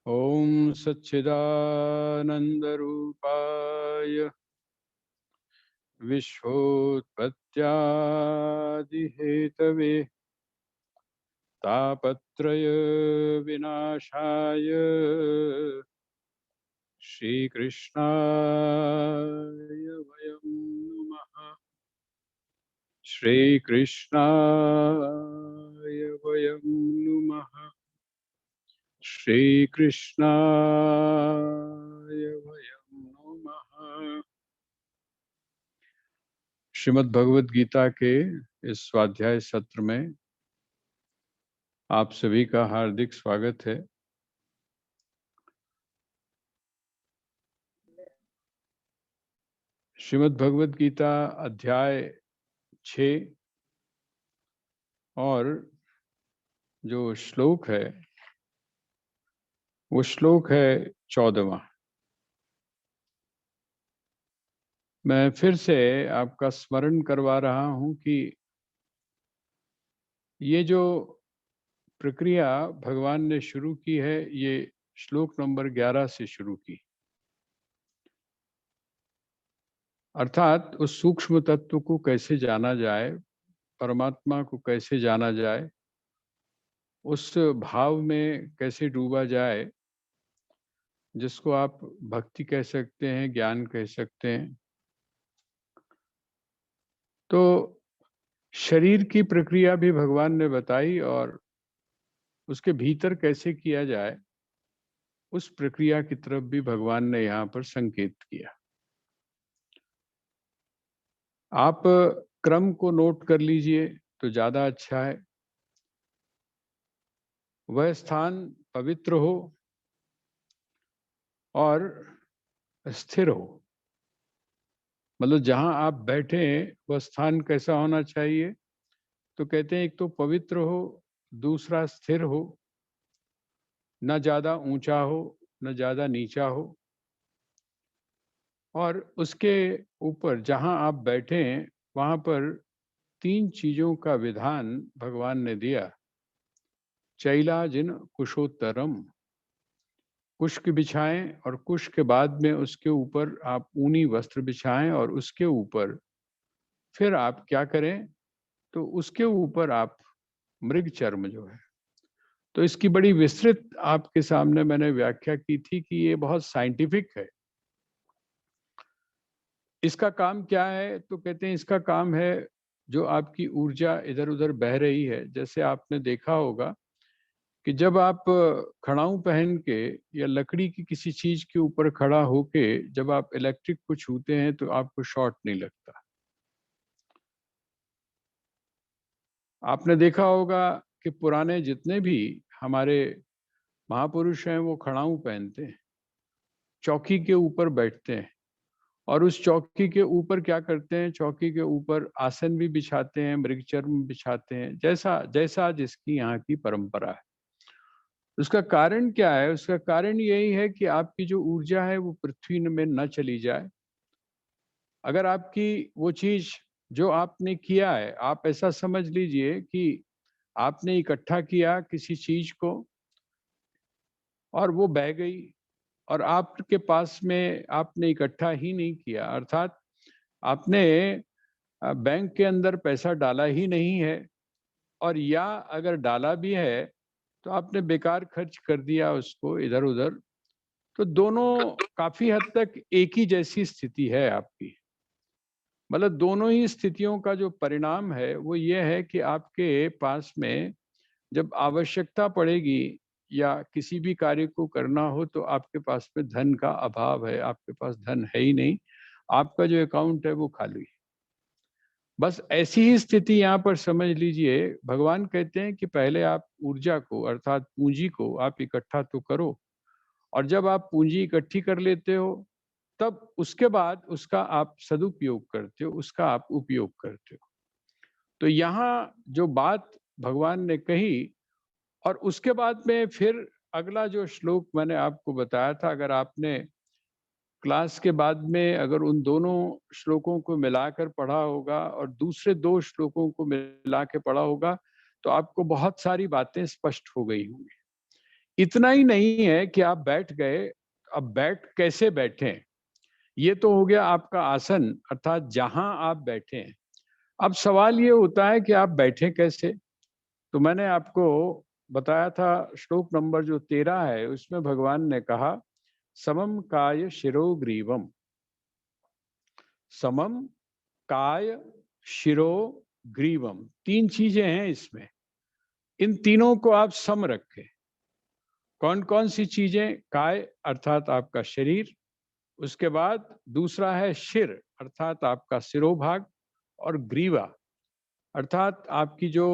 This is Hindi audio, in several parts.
ओम सच्चिदानंदरूपाय विश्वोत्पत्त्यादिहेतवे तापत्रय विनाशाय श्रीकृष्णाय वयं नमः। श्रीकृष्णाय वयं नमः। श्रीकृष्णाय वयं नमः। श्रीमद् भगवद गीता के इस स्वाध्याय सत्र में आप सभी का हार्दिक स्वागत है। श्रीमद् भगवद गीता अध्याय 6 और जो श्लोक है वो श्लोक है 14वां। मैं फिर से आपका स्मरण करवा रहा हूं कि ये जो प्रक्रिया भगवान ने शुरू की है ये श्लोक नंबर 11 से शुरू की, अर्थात उस सूक्ष्म तत्व को कैसे जाना जाए, परमात्मा को कैसे जाना जाए, उस भाव में कैसे डूबा जाए जिसको आप भक्ति कह सकते हैं, ज्ञान कह सकते हैं। तो शरीर की प्रक्रिया भी भगवान ने बताई और उसके भीतर कैसे किया जाए उस प्रक्रिया की तरफ भी भगवान ने यहाँ पर संकेत किया। आप क्रम को नोट कर लीजिए तो ज्यादा अच्छा है। वह स्थान पवित्र हो और स्थिर हो, मतलब जहां आप बैठे हैं वह स्थान कैसा होना चाहिए? तो कहते हैं एक तो पवित्र हो, दूसरा स्थिर हो, न ज्यादा ऊंचा हो न ज्यादा नीचा हो, और उसके ऊपर जहां आप बैठे हैं वहां पर 3 चीजों का विधान भगवान ने दिया। चैलाजिन कुशोत्तरम, कुश बिछाएं और कुश के बाद में उसके ऊपर आप ऊनी वस्त्र बिछाएं और उसके ऊपर फिर आप क्या करें? तो उसके ऊपर आप मृग चर्म जो है, तो इसकी बड़ी विस्तृत आपके सामने मैंने व्याख्या की थी कि ये बहुत साइंटिफिक है। इसका काम क्या है? तो कहते हैं इसका काम है जो आपकी ऊर्जा इधर उधर बह रही है। जैसे आपने देखा होगा कि जब आप खड़ाऊं पहन के या लकड़ी की किसी चीज के ऊपर खड़ा होके जब आप इलेक्ट्रिक को छूते हैं तो आपको शॉर्ट नहीं लगता। आपने देखा होगा कि पुराने जितने भी हमारे महापुरुष हैं वो खड़ाऊं पहनते हैं, चौकी के ऊपर बैठते हैं और उस चौकी के ऊपर क्या करते हैं? चौकी के ऊपर आसन भी बिछाते हैं, मृगचर्म बिछाते हैं, जैसा जैसा जिसकी यहाँ की परंपरा है। उसका कारण क्या है? उसका कारण यही है कि आपकी जो ऊर्जा है वो पृथ्वी में न चली जाए। अगर आपकी वो चीज जो आपने किया है, आप ऐसा समझ लीजिए कि आपने इकट्ठा किया किसी चीज को और वो बह गई और आपके पास में आपने इकट्ठा ही नहीं किया, अर्थात आपने बैंक के अंदर पैसा डाला ही नहीं है, और या अगर डाला भी है तो आपने बेकार खर्च कर दिया उसको इधर उधर। तो दोनों काफी हद तक एक ही जैसी स्थिति है आपकी। मतलब दोनों ही स्थितियों का जो परिणाम है वो ये है कि आपके पास में जब आवश्यकता पड़ेगी या किसी भी कार्य को करना हो तो आपके पास में धन का अभाव है, आपके पास धन है ही नहीं, आपका जो अकाउंट है वो खाली है। बस ऐसी ही स्थिति यहाँ पर समझ लीजिए। भगवान कहते हैं कि पहले आप ऊर्जा को अर्थात पूंजी को आप इकट्ठा तो करो, और जब आप पूंजी इकट्ठी कर लेते हो तब उसके बाद उसका आप सदुपयोग करते हो, उसका आप उपयोग करते हो। तो यहाँ जो बात भगवान ने कही और उसके बाद में फिर अगला जो श्लोक मैंने आपको बताया था, अगर आपने क्लास के बाद में अगर उन दोनों श्लोकों को मिलाकर पढ़ा होगा और दूसरे 2 श्लोकों को मिला के पढ़ा होगा तो आपको बहुत सारी बातें स्पष्ट हो गई होंगी इतना ही नहीं है कि आप बैठ गए, अब बैठ कैसे बैठें, ये तो हो गया आपका आसन अर्थात जहां आप बैठे हैं। अब सवाल ये होता है कि आप बैठे कैसे। तो मैंने आपको बताया था श्लोक नंबर जो 13 है उसमें भगवान ने कहा समम काय शिरो ग्रीवम। समम काय शिरो ग्रीवम, तीन चीजें हैं इसमें। इन तीनों को आप सम रखें। कौन कौन सी चीजें? काय अर्थात आपका शरीर, उसके बाद दूसरा है शिर अर्थात आपका सिरोभाग, और ग्रीवा अर्थात आपकी जो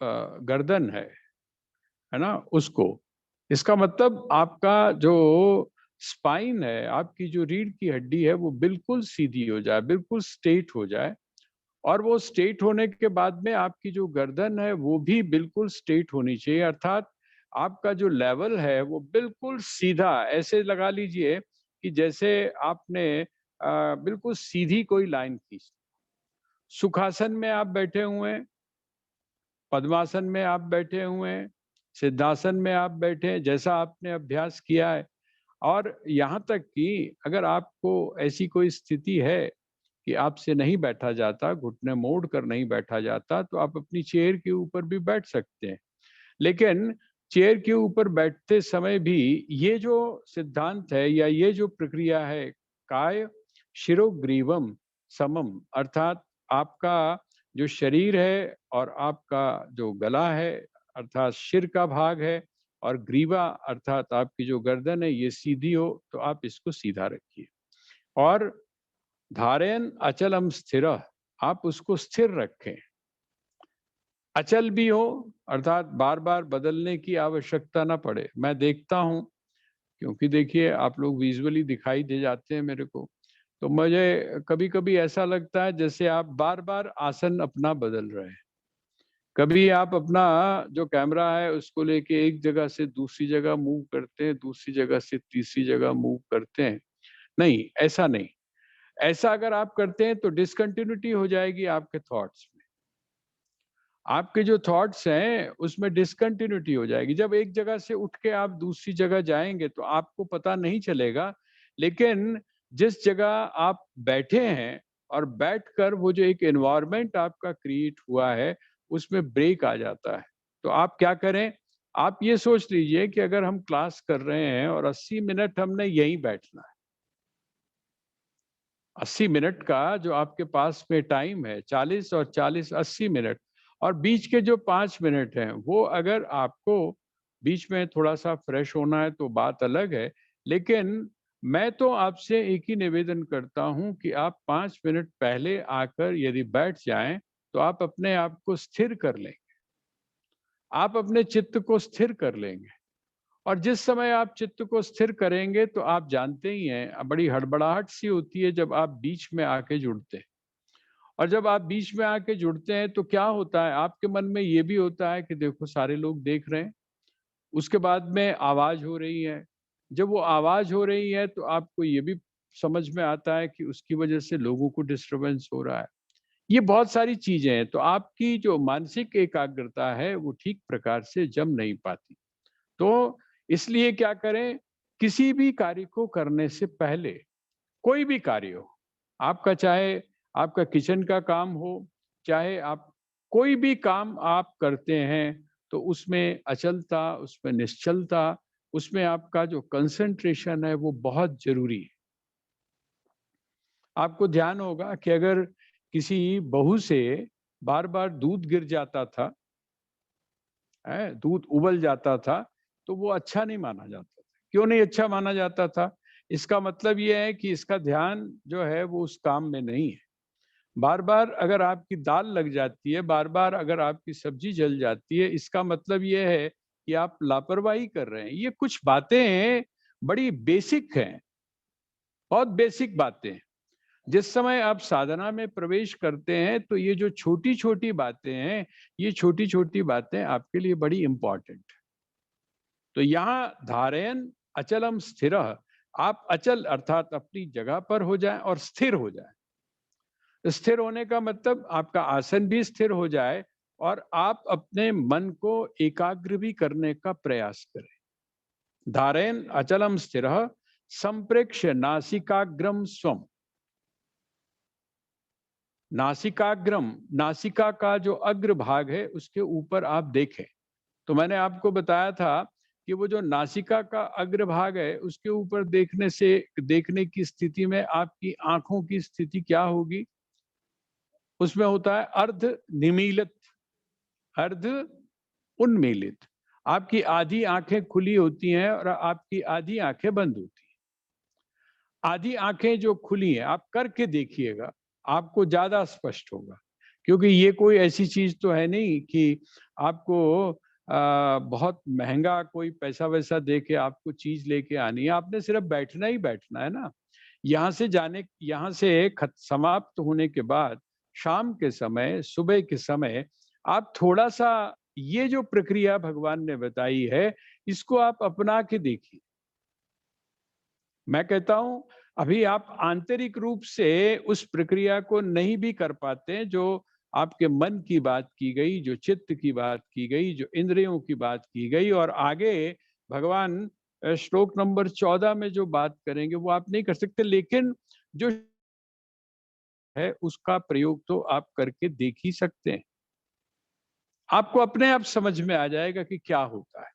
गर्दन है ना, उसको। इसका मतलब आपका जो स्पाइन है, आपकी जो रीढ़ की हड्डी है, वो बिल्कुल सीधी हो जाए, बिल्कुल स्ट्रेट हो जाए। और वो स्ट्रेट होने के बाद में आपकी जो गर्दन है वो भी बिल्कुल स्ट्रेट होनी चाहिए, अर्थात आपका जो लेवल है वो बिल्कुल सीधा, ऐसे लगा लीजिए कि जैसे आपने बिल्कुल सीधी कोई लाइन खींच। सुखासन में आप बैठे हुए हैं, पद्मासन में आप बैठे हुए हैं, सिद्धासन में आप बैठे हैं, जैसा आपने अभ्यास किया है। और यहाँ तक कि अगर आपको ऐसी कोई स्थिति है कि आपसे नहीं बैठा जाता, घुटने मोड़ कर नहीं बैठा जाता, तो आप अपनी चेयर के ऊपर भी बैठ सकते हैं। लेकिन चेयर के ऊपर बैठते समय भी ये जो सिद्धांत है या ये जो प्रक्रिया है, काय शिरोग्रीवम समम, अर्थात आपका जो शरीर है और आपका जो गला है अर्थात सिर का भाग है, और ग्रीवा अर्थात आपकी जो गर्दन है ये सीधी हो, तो आप इसको सीधा रखिए। और धारयन अचलम स्थिर, आप उसको स्थिर रखें। अचल भी हो अर्थात बार बार बदलने की आवश्यकता ना पड़े। मैं देखता हूं, क्योंकि देखिए आप लोग विजुअली दिखाई दे जाते हैं मेरे को, तो मुझे कभी कभी ऐसा लगता है जैसे आप बार बार आसन अपना बदल रहे हैं। कभी आप अपना जो कैमरा है उसको लेके एक जगह से दूसरी जगह मूव करते हैं, दूसरी जगह से तीसरी जगह मूव करते हैं। नहीं, ऐसा नहीं। ऐसा अगर आप करते हैं तो डिसकंटिन्यूटी हो जाएगी आपके थॉट्स में। आपके जो थॉट्स हैं उसमें डिसकंटिन्यूटी हो जाएगी। जब एक जगह से उठ के आप दूसरी जगह जाएंगे तो आपको पता नहीं चलेगा, लेकिन जिस जगह आप बैठे हैं और बैठकर वो जो एक एनवायरनमेंट आपका क्रिएट हुआ है उसमें ब्रेक आ जाता है। तो आप क्या करें, आप ये सोच लीजिए कि अगर हम क्लास कर रहे हैं और 80 मिनट हमने यहीं बैठना है, 80 मिनट का जो आपके पास में टाइम है, 40 और 40 80 मिनट, और बीच के जो 5 मिनट हैं वो अगर आपको बीच में थोड़ा सा फ्रेश होना है तो बात अलग है। लेकिन मैं तो आपसे एक ही निवेदन करता हूं कि आप 5 मिनट पहले आकर यदि बैठ जाएं तो आप अपने आप को स्थिर कर लेंगे, आप अपने चित्त को स्थिर कर लेंगे। और जिस समय आप चित्त को स्थिर करेंगे तो आप जानते ही हैं, बड़ी हड़बड़ाहट सी होती है जब आप बीच में आके जुड़ते हैं। और जब आप बीच में आके जुड़ते हैं तो क्या होता है, आपके मन में ये भी होता है कि देखो सारे लोग देख रहे हैं। उसके बाद में आवाज हो रही है। जब वो आवाज हो रही है तो आपको ये भी समझ में आता है कि उसकी वजह से लोगों को डिस्टरबेंस हो रहा है। ये बहुत सारी चीजें हैं, तो आपकी जो मानसिक एकाग्रता है वो ठीक प्रकार से जम नहीं पाती। तो इसलिए क्या करें, किसी भी कार्य को करने से पहले, कोई भी कार्य हो, आपका चाहे आपका किचन का काम हो, चाहे आप कोई भी काम आप करते हैं, तो उसमें अचलता, उसमें निश्चलता, उसमें आपका जो कंसंट्रेशन है वो बहुत जरूरी है। आपको ध्यान होगा कि अगर किसी बहू से बार बार दूध गिर जाता था, दूध उबल जाता था, तो वो अच्छा नहीं माना जाता था। क्यों नहीं अच्छा माना जाता था? इसका मतलब ये है कि इसका ध्यान जो है वो उस काम में नहीं है। बार बार अगर आपकी दाल लग जाती है, बार बार अगर आपकी सब्जी जल जाती है, इसका मतलब ये है कि आप लापरवाही कर रहे हैं। ये कुछ बातें बड़ी बेसिक हैं, बहुत बेसिक बातें हैं। जिस समय आप साधना में प्रवेश करते हैं तो ये जो छोटी छोटी बातें हैं, ये छोटी छोटी बातें आपके लिए बड़ी इंपॉर्टेंट है। तो यहाँ धारयन अचलम स्थिर, आप अचल अर्थात अपनी जगह पर हो जाएं और स्थिर हो जाएं। स्थिर होने का मतलब आपका आसन भी स्थिर हो जाए और आप अपने मन को एकाग्र भी करने का प्रयास करें। धारयन् अचलम स्थिरः संप्रेक्ष्य नासिकाग्रम स्वम। नासिकाग्रम, नासिका का जो अग्र भाग है उसके ऊपर आप देखें। तो मैंने आपको बताया था कि वो जो नासिका का अग्रभाग है उसके ऊपर देखने से, देखने की स्थिति में आपकी आंखों की स्थिति क्या होगी? उसमें होता है अर्ध निमीलित, अर्ध उन्मीलित। आपकी आधी आंखें खुली होती हैं और आपकी आधी आंखें बंद होती हैं। आधी आंखें जो खुली हैं, आप करके देखिएगा, आपको ज्यादा स्पष्ट होगा। क्योंकि ये कोई ऐसी चीज तो है नहीं कि आपको बहुत महंगा कोई पैसा वैसा दे के आपको चीज लेके आनी है। आपने सिर्फ बैठना ही बैठना है ना। यहाँ से समाप्त होने के बाद शाम के समय, सुबह के समय आप थोड़ा सा ये जो प्रक्रिया भगवान ने बताई है इसको आप अपना के देखिए। मैं कहता हूं अभी आप आंतरिक रूप से उस प्रक्रिया को नहीं भी कर पाते, जो आपके मन की बात की गई, जो चित्त की बात की गई, जो इंद्रियों की बात की गई, और आगे भगवान श्लोक नंबर 14 में जो बात करेंगे वो आप नहीं कर सकते, लेकिन जो है उसका प्रयोग तो आप करके देख ही सकते हैं। आपको अपने आप समझ में आ जाएगा कि क्या होता है।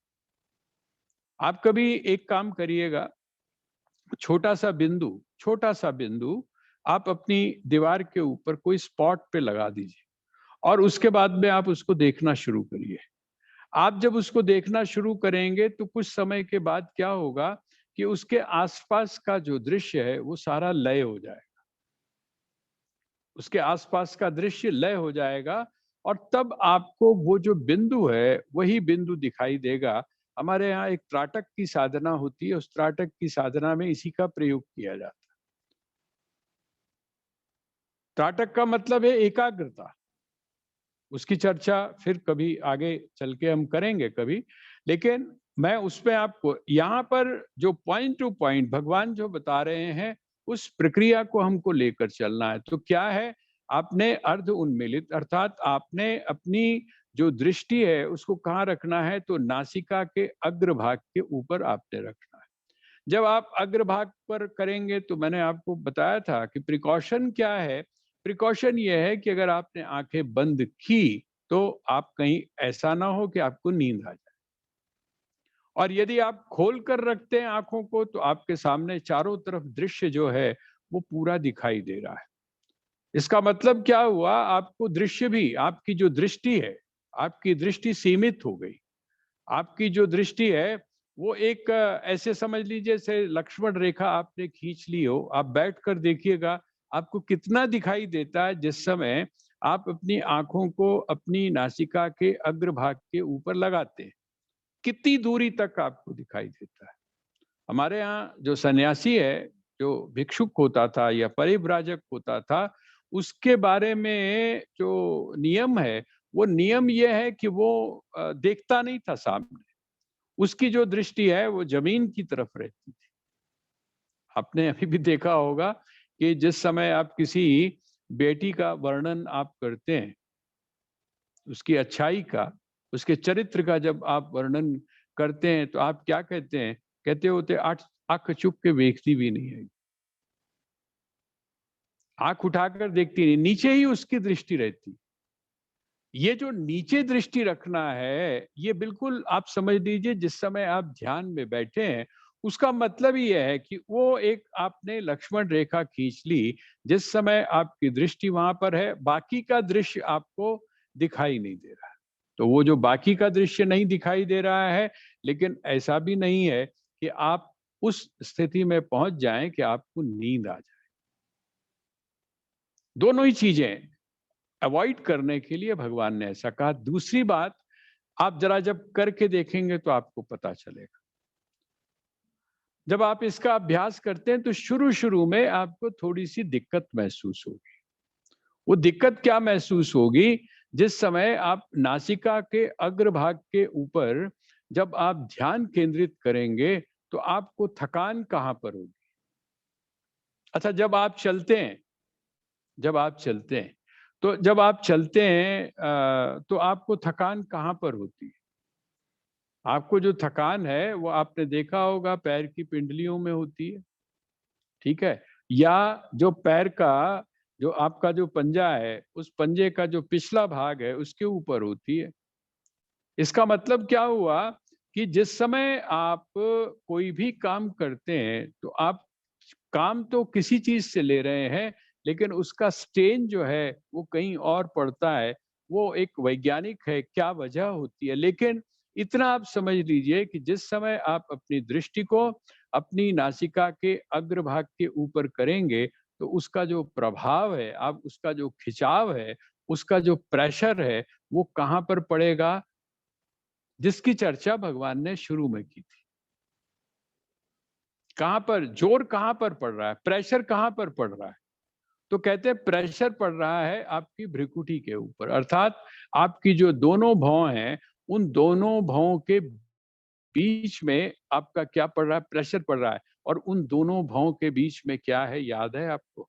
आप कभी एक काम करिएगा, छोटा सा बिंदु आप अपनी दीवार के ऊपर कोई स्पॉट पे लगा दीजिए और उसके बाद में आप उसको देखना शुरू करिए। आप जब उसको देखना शुरू करेंगे तो कुछ समय के बाद क्या होगा कि उसके आसपास का जो दृश्य है वो सारा लय हो जाएगा। उसके आसपास का दृश्य लय हो जाएगा और तब आपको वो जो बिंदु है वही बिंदु दिखाई देगा। हमारे यहाँ एक त्राटक की साधना होती है, उस त्राटक की साधना में इसी का प्रयोग किया जाता है। त्राटक का मतलब है एकाग्रता। उसकी चर्चा फिर कभी आगे चल के हम करेंगे कभी, लेकिन मैं उस पे आपको यहाँ पर जो पॉइंट टू पॉइंट भगवान जो बता रहे हैं उस प्रक्रिया को हमको लेकर चलना है। तो क्या है, आपने अर्ध उन्मीलित अर्थात आपने अपनी जो दृष्टि है उसको कहाँ रखना है, तो नासिका के अग्रभाग के ऊपर आपने रखना है। जब आप अग्रभाग पर करेंगे तो मैंने आपको बताया था कि प्रिकॉशन क्या है। प्रिकॉशन ये है कि अगर आपने आंखें बंद की तो आप कहीं ऐसा ना हो कि आपको नींद आ जाए, और यदि आप खोल कर रखते हैं आंखों को तो आपके सामने चारों तरफ दृश्य जो है वो पूरा दिखाई दे रहा है। इसका मतलब क्या हुआ, आपको दृश्य भी, आपकी जो दृष्टि है, आपकी दृष्टि सीमित हो गई। आपकी जो दृष्टि है वो एक ऐसे समझ लीजिए जैसे लक्ष्मण रेखा आपने खींच ली हो। आप बैठ कर देखिएगा आपको कितना दिखाई देता है जिस समय आप अपनी आंखों को अपनी नासिका के अग्रभाग के ऊपर लगाते हैं, कितनी दूरी तक आपको दिखाई देता है। हमारे यहाँ जो सन्यासी है, जो भिक्षुक होता था या परिव्राजक होता था, उसके बारे में जो नियम है वो नियम ये है कि वो देखता नहीं था सामने। उसकी जो दृष्टि है वो जमीन की तरफ रहती थी। आपने अभी भी देखा होगा कि जिस समय आप किसी बेटी का वर्णन आप करते हैं, उसकी अच्छाई का, उसके चरित्र का जब आप वर्णन करते हैं तो आप क्या कहते हैं? कहते होते आंख चुक के देखती भी नहीं है, आंख उठाकर देखती नहीं, नीचे ही उसकी दृष्टि रहती। ये जो नीचे दृष्टि रखना है ये बिल्कुल आप समझ लीजिए जिस समय आप ध्यान में बैठे हैं उसका मतलब ही है कि वो एक आपने लक्ष्मण रेखा खींच ली। जिस समय आपकी दृष्टि वहां पर है बाकी का दृश्य आपको दिखाई नहीं दे रहा है। तो वो जो बाकी का दृश्य नहीं दिखाई दे रहा है, लेकिन ऐसा भी नहीं है कि आप उस स्थिति में पहुंच जाएं कि आपको नींद आ जाए। दोनों ही चीजें अवॉइड करने के लिए भगवान ने ऐसा कहा। दूसरी बात, आप जरा जब करके देखेंगे तो आपको पता चलेगा। जब आप इसका अभ्यास करते हैं तो शुरू शुरू में आपको थोड़ी सी दिक्कत महसूस होगी। वो दिक्कत क्या महसूस होगी, जिस समय आप नासिका के अग्रभाग के ऊपर जब आप ध्यान केंद्रित करेंगे तो आपको थकान कहाँ पर होगी। अच्छा, जब आप चलते हैं तो जब आप चलते हैं तो आपको थकान कहाँ पर होती है? आपको जो थकान है वो आपने देखा होगा पैर की पिंडलियों में होती है, ठीक है? या जो पैर का जो आपका जो पंजा है, उस पंजे का जो पिछला भाग है उसके ऊपर होती है। इसका मतलब क्या हुआ कि जिस समय आप कोई भी काम करते हैं, तो आप काम तो किसी चीज़ से ले रहे हैं, लेकिन उसका स्ट्रेन जो है वो कहीं और पड़ता है। वो एक वैज्ञानिक है, क्या वजह होती है? लेकिन इतना आप समझ लीजिए कि जिस समय आप अपनी दृष्टि को अपनी नासिका के अग्रभाग के ऊपर करेंगे, तो उसका जो प्रभाव है, आप उसका जो खिंचाव है, उसका जो प्रेशर है, वो कहाँ पर पड़ेगा? जिसकी चर्चा भगवान ने शुरू में की थी। कहाँ पर जोर कहाँ पर पड़ रहा है? प्रेशर कहाँ पर पड़ रहा है? तो कहते हैं प्रेशर पड़ रहा है आपकी भ्रिकुटी के ऊपर, अर्थात आपकी जो दोनों भौं हैं, उन दोनों भौं के बीच में आपका क्या पड़ रहा है? प्रेशर पड़ रहा है। और उन दोनों भौं के बीच में क्या है, याद है आपको?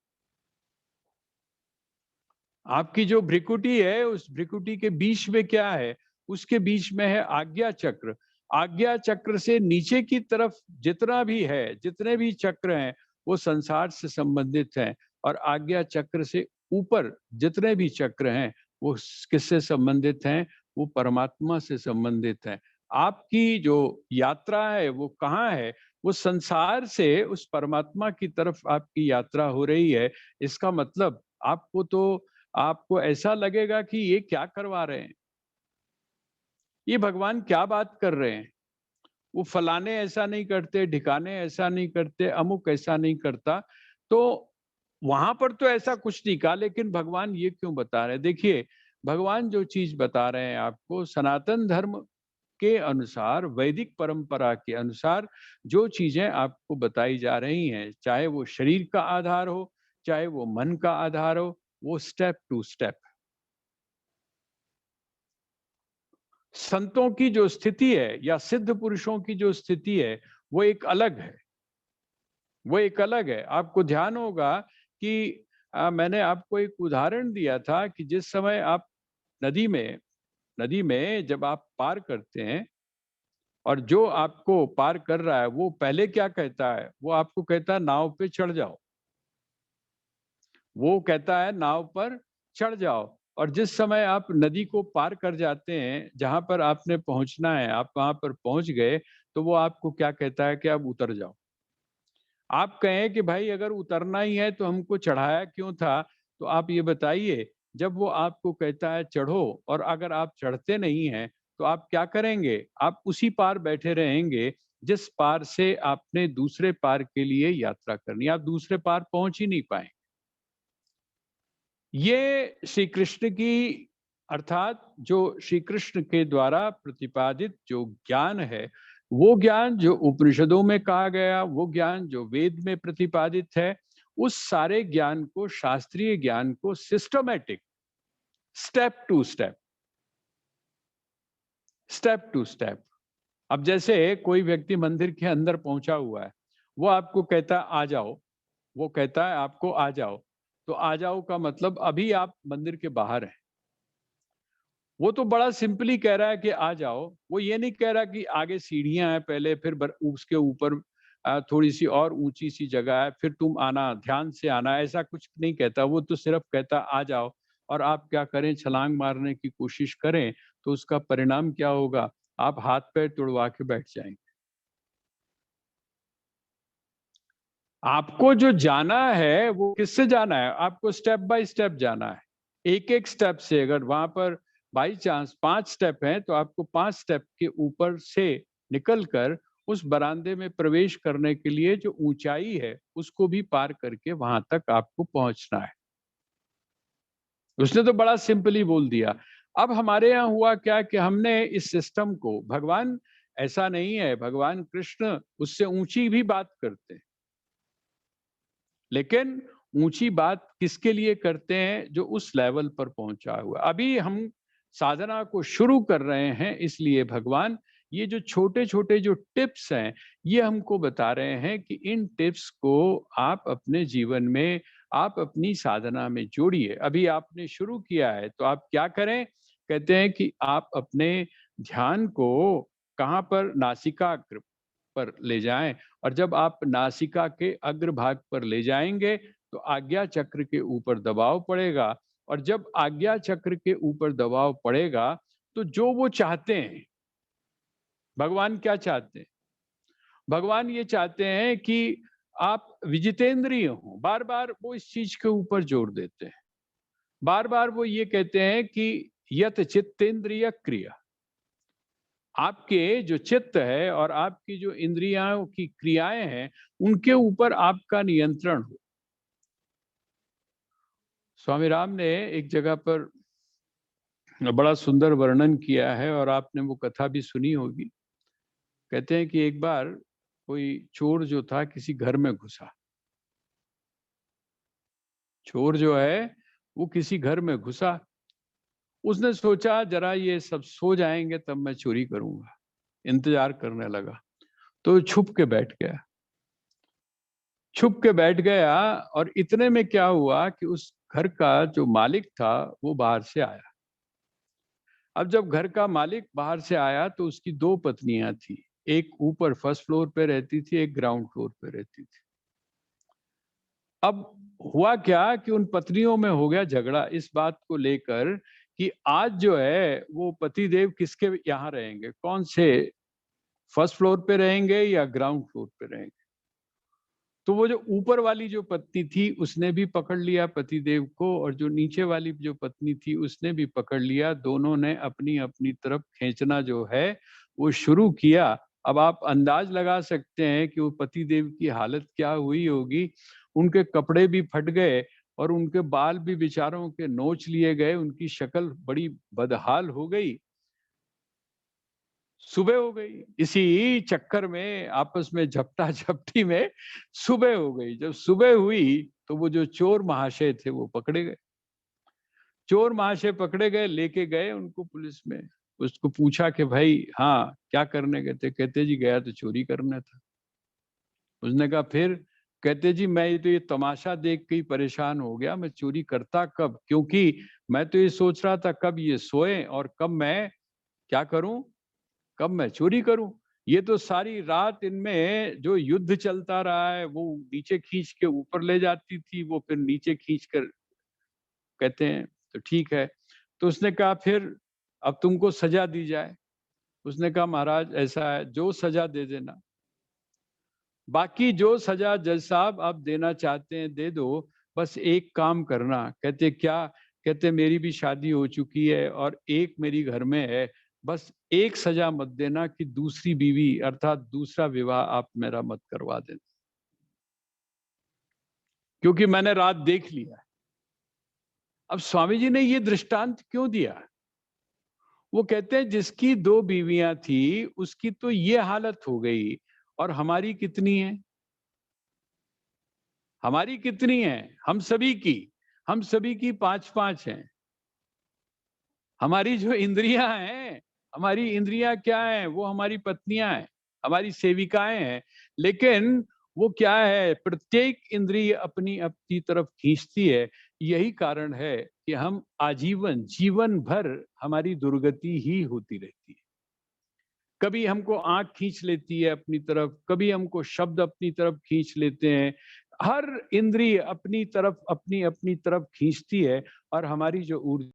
आपकी जो भ्रिकुटी है, उस भ्रिकुटी के बीच में क्या है? उसके बीच में है आज्ञा चक्र। आज्ञा चक्र से नीचे की तरफ जितना भी है, जितने भी चक्र हैं, वो संसार से संबंधित हैं, और आज्ञा चक्र से ऊपर जितने भी चक्र हैं, वो किससे संबंधित हैं? वो परमात्मा से संबंधित हैं। आपकी जो यात्रा है, वो कहाँ है? वो संसार से उस परमात्मा की तरफ आपकी यात्रा हो रही है। इसका मतलब आपको ऐसा लगेगा कि ये क्या करवा रहे हैं? ये भगवान क्या बात कर रहे हैं? वो फलाने ऐसा नहीं करते, ढिकाने ऐसा नहीं करते, अमुक ऐसा नहीं करता। तो वहां पर तो ऐसा कुछ नहीं कहा, लेकिन भगवान ये क्यों बता रहे हैं? देखिए, भगवान जो चीज बता रहे हैं आपको, सनातन धर्म के अनुसार, वैदिक परंपरा के अनुसार जो चीजें आपको बताई जा रही हैं, चाहे वो शरीर का आधार हो, चाहे वो मन का आधार हो, वो स्टेप टू स्टेप। संतों की जो स्थिति है या सिद्ध पुरुषों की जो स्थिति है, वो एक अलग है। वो एक अलग है। आपको ध्यान होगा कि मैंने आपको एक उदाहरण दिया था कि जिस समय आप नदी में नदी में जब आप पार करते हैं, और जो आपको पार कर रहा है वो पहले क्या कहता है? वो आपको कहता है नाव पे चढ़ जाओ। वो कहता है नाव पर चढ़ जाओ। और जिस समय आप नदी को पार कर जाते हैं, जहां पर आपने पहुंचना है, आप वहां पर पहुंच गए, तो वो आपको क्या कहता है कि अब उतर जाओ। आप कहें कि भाई अगर उतरना ही है तो हमको चढ़ाया क्यों था? तो आप ये बताइए, जब वो आपको कहता है चढ़ो, और अगर आप चढ़ते नहीं हैं, तो आप क्या करेंगे? आप उसी पार बैठे रहेंगे जिस पार से आपने दूसरे पार के लिए यात्रा करनी है। आप दूसरे पार पहुंच ही नहीं पाए। ये श्री कृष्ण की, अर्थात जो श्री कृष्ण के द्वारा प्रतिपादित जो ज्ञान है, वो ज्ञान जो उपनिषदों में कहा गया, वो ज्ञान जो वेद में प्रतिपादित है, उस सारे ज्ञान को, शास्त्रीय ज्ञान को systematic, step to step, step to step. अब जैसे कोई व्यक्ति मंदिर के अंदर पहुंचा हुआ है, वो आपको कहता है आ जाओ, वो कहता है आपको आ जाओ, तो आ जाओ का मतलब अभी आप मंदिर के बाहर हैं। वो तो बड़ा सिंपली कह रहा है कि आ जाओ। वो ये नहीं कह रहा कि आगे सीढ़ियां हैं, पहले फिर उसके ऊपर थोड़ी सी और ऊंची सी जगह है, फिर तुम आना, ध्यान से आना, ऐसा कुछ नहीं कहता। वो तो सिर्फ कहता आ जाओ। और आप क्या करें, छलांग मारने की कोशिश करें, तो उसका परिणाम क्या होगा? आप हाथ पैर तुड़वा के बैठ जाएंगे। आपको जो जाना है वो किससे जाना है? आपको स्टेप बाय स्टेप जाना है। एक एक स्टेप से, अगर वहां पर बाई चांस 5 स्टेप हैं, तो आपको 5 स्टेप के ऊपर से निकलकर उस बरामदे में प्रवेश करने के लिए जो ऊंचाई है, उसको भी पार करके वहां तक आपको पहुंचना है। उसने तो बड़ा सिंपली बोल दिया। अब हमारे यहाँ हुआ क्या कि हमने इस सिस्टम को, भगवान ऐसा नहीं है, भगवान कृष्ण उससे ऊंची भी बात करते हैं, लेकिन ऊंची बात किसके लिए करते हैं? जो उस लेवल पर पहुंचा हुआ। अभी हम साधना को शुरू कर रहे हैं, इसलिए भगवान ये जो छोटे छोटे जो टिप्स हैं, ये हमको बता रहे हैं कि इन टिप्स को आप अपने जीवन में, आप अपनी साधना में जोड़िए। अभी आपने शुरू किया है, तो आप क्या करें? कहते हैं कि आप अपने ध्यान को कहाँ पर? नासिकाग्र पर ले जाएं। और जब आप नासिका के अग्रभाग पर ले जाएंगे तो आज्ञा चक्र के ऊपर दबाव पड़ेगा, और जब आज्ञा चक्र के ऊपर दबाव पड़ेगा तो जो वो चाहते हैं, भगवान क्या चाहते हैं? भगवान ये चाहते हैं कि आप विजितेंद्रिय हो। बार बार वो इस चीज के ऊपर जोर देते हैं, बार बार वो ये कहते हैं कि यत चित्तेंद्रिय क्रिया, आपके जो चित्त है और आपकी जो इंद्रियों की क्रियाएं हैं उनके ऊपर आपका नियंत्रण हो। स्वामी राम ने एक जगह पर बड़ा सुंदर वर्णन किया है और आपने वो कथा भी सुनी होगी। कहते हैं कि एक बार कोई चोर जो था किसी घर में घुसा। चोर जो है वो किसी घर में घुसा। उसने सोचा जरा ये सब सो जाएंगे तब मैं चोरी करूंगा। इंतजार करने लगा तो छुप के बैठ गया। छुप के बैठ गया और इतने में क्या हुआ कि उस घर का जो मालिक था वो बाहर से आया। अब जब घर का मालिक बाहर से आया तो उसकी दो पत्नियां थी। एक ऊपर फर्स्ट फ्लोर पे रहती थी, एक ग्राउंड फ्लोर पे रहती थी। अब हुआ क्या कि उन पत्नियों में हो गया झगड़ा इस बात को लेकर कि आज जो है वो पतिदेव किसके यहाँ रहेंगे, कौन से फर्स्ट फ्लोर पे रहेंगे या ग्राउंड फ्लोर पे रहेंगे। तो वो जो ऊपर वाली जो पत्नी थी उसने भी पकड़ लिया पतिदेव को, और जो नीचे वाली जो पत्नी थी उसने भी पकड़ लिया। दोनों ने अपनी अपनी तरफ खींचना जो है वो शुरू किया। अब आप अंदाज लगा सकते हैं कि वो पतिदेव की हालत क्या हुई होगी। उनके कपड़े भी फट गए और उनके बाल भी बेचारों के नोच लिए गए, उनकी शक्ल बड़ी बदहाल हो गई। सुबह हो गई, इसी चक्कर में आपस में झपटा झपटी में सुबह हो गई। जब सुबह हुई तो वो जो चोर महाशय थे वो पकड़े गए। चोर महाशय पकड़े गए, लेके गए उनको पुलिस में। उसको पूछा कि भाई हाँ क्या करने गए थे? कहते जी गया तो चोरी करना था। उसने कहा फिर? कहते जी मैं तो ये तमाशा देख के ही परेशान हो गया, मैं चोरी करता कब, क्योंकि मैं तो ये सोच रहा था कब ये सोए और कब मैं क्या करूं, कब मैं चोरी करूं। ये तो सारी रात इनमें जो युद्ध चलता रहा है, वो नीचे खींच के ऊपर ले जाती थी, वो फिर नीचे खींच कर कहते हैं तो ठीक है। तो उसने कहा फिर अब तुमको सजा दी जाए। उसने कहा महाराज ऐसा है, जो सजा दे देना, बाकी जो सजा जज साहब आप देना चाहते हैं दे दो, बस एक काम करना। कहते क्या? कहते मेरी भी शादी हो चुकी है और एक मेरी घर में है, बस एक सजा मत देना कि दूसरी बीवी अर्थात दूसरा विवाह आप मेरा मत करवा देना, क्योंकि मैंने रात देख लिया है। अब स्वामी जी ने ये दृष्टांत क्यों दिया? वो कहते हैं जिसकी दो बीवियां थी उसकी तो ये हालत हो गई, और हमारी कितनी है? हमारी कितनी है? हम सभी की पांच पांच हैं। हमारी जो इंद्रियां हैं, हमारी इंद्रियां क्या हैं? वो हमारी पत्नियां हैं, हमारी सेविकाएं हैं। लेकिन वो क्या है, प्रत्येक इंद्रिय अपनी अपनी तरफ खींचती है। यही कारण है कि हम आजीवन जीवन भर हमारी दुर्गति ही होती रहती है। कभी हमको आंख खींच लेती है अपनी तरफ, कभी हमको शब्द अपनी तरफ खींच लेते हैं। हर इंद्रिय अपनी तरफ अपनी अपनी तरफ खींचती है, और हमारी जो ऊर्जा